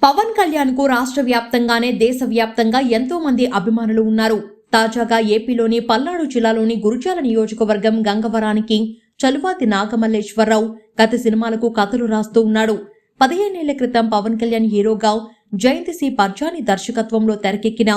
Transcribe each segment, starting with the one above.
పవన్ కళ్యాణ్ కు రాష్ట్ర వ్యాప్తంగానే దేశవ్యాప్తంగా ఎంతో మంది అభిమానులు ఉన్నారు. తాజాగా ఏపీలోని పల్నాడు జిల్లాలోని గురుజాల నియోజకవర్గం గంగవరానికి చలువాతి నాగమల్లేశ్వరరావు గత సినిమాలకు కథలు రాస్తూ ఉన్నాడు. 15 ఏళ్ల క్రితం పవన్ కళ్యాణ్ హీరోగా జయంతి సి పర్జాని దర్శకత్వంలో తెరకెక్కిన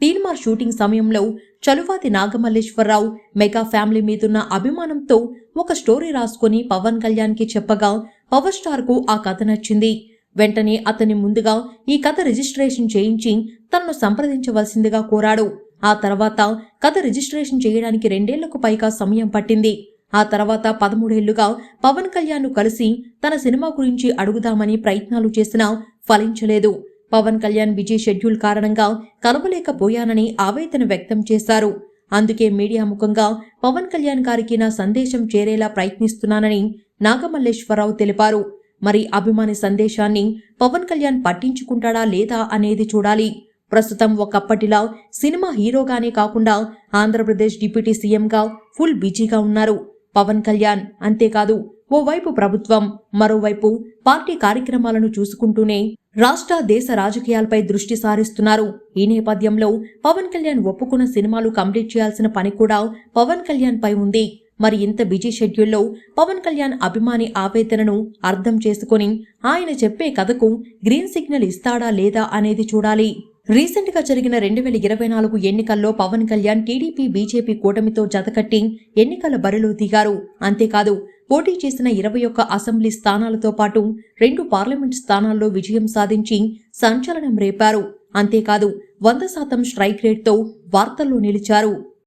తీన్మార్ షూటింగ్ సమయంలో చలువాతి నాగమల్లేశ్వరరావు మెగా ఫ్యామిలీ మీదున్న అభిమానంతో ఒక స్టోరీ రాసుకుని పవన్ కళ్యాణ్ కి చెప్పగా పవర్ స్టార్ కు ఆ కథ నచ్చింది. వెంటనే అతని ముందుగా ఈ కథ రిజిస్ట్రేషన్ చేయించి తనను సంప్రదించవలసిందిగా కోరాడు. ఆ తర్వాత కథ రిజిస్ట్రేషన్ చేయడానికి 2 ఏళ్లకు పైగా సమయం పట్టింది. ఆ తర్వాత 13 ఏళ్లుగా పవన్ కళ్యాణ్ కలిసి తన సినిమా గురించి అడుగుదామని ప్రయత్నాలు చేసినా ఫలించలేదు. పవన్ కళ్యాణ్ బిజీ షెడ్యూల్ కారణంగా కలవలేకపోయానని ఆవేదన వ్యక్తం చేశారు. అందుకే మీడియా ముఖంగా పవన్ కళ్యాణ్ గారికి నా సందేశం చేరేలా ప్రయత్నిస్తున్నానని నాగమల్లేశ్వరరావు తెలిపారు. మరి అభిమాని సందేశాన్ని పవన్ కళ్యాణ్ పట్టించుకుంటాడా లేదా అనేది చూడాలి. ప్రస్తుతం ఒకప్పటిలా సినిమా హీరోగానే కాకుండా ఆంధ్రప్రదేశ్ డిప్యూటీ సీఎంగా ఫుల్ బిజీగా ఉన్నారు పవన్ కళ్యాణ్. అంతేకాదు ఓవైపు ప్రభుత్వం, మరోవైపు పార్టీ కార్యక్రమాలను చూసుకుంటూనే రాష్ట్ర దేశ రాజకీయాలపై దృష్టి సారిస్తున్నారు. ఈ నేపథ్యంలో పవన్ కళ్యాణ్ ఒప్పుకున్న సినిమాలు కంప్లీట్ చేయాల్సిన పని కూడా పవన్ కళ్యాణ్ పై ఉంది. మరి ఇంత బిజీ షెడ్యూల్లో పవన్ కళ్యాణ్ అభిమాని ఆవేదనను అర్థం చేసుకుని ఆయన చెప్పే కథకు గ్రీన్ సిగ్నల్ ఇస్తాడా లేదా అనేది చూడాలి. రీసెంట్ గా జరిగిన 2024 ఎన్నికల్లో పవన్ కళ్యాణ్ టీడీపీ బీజేపీ కూటమితో జతకట్టి ఎన్నికల బరిలో దిగారు. అంతేకాదు పోటీ చేసిన 21 అసెంబ్లీ స్థానాలతో పాటు 2 పార్లమెంట్ స్థానాల్లో విజయం సాధించి సంచలనం రేపారు. అంతేకాదు 100% స్ట్రైక్ రేట్తో వార్తల్లో నిలిచారు.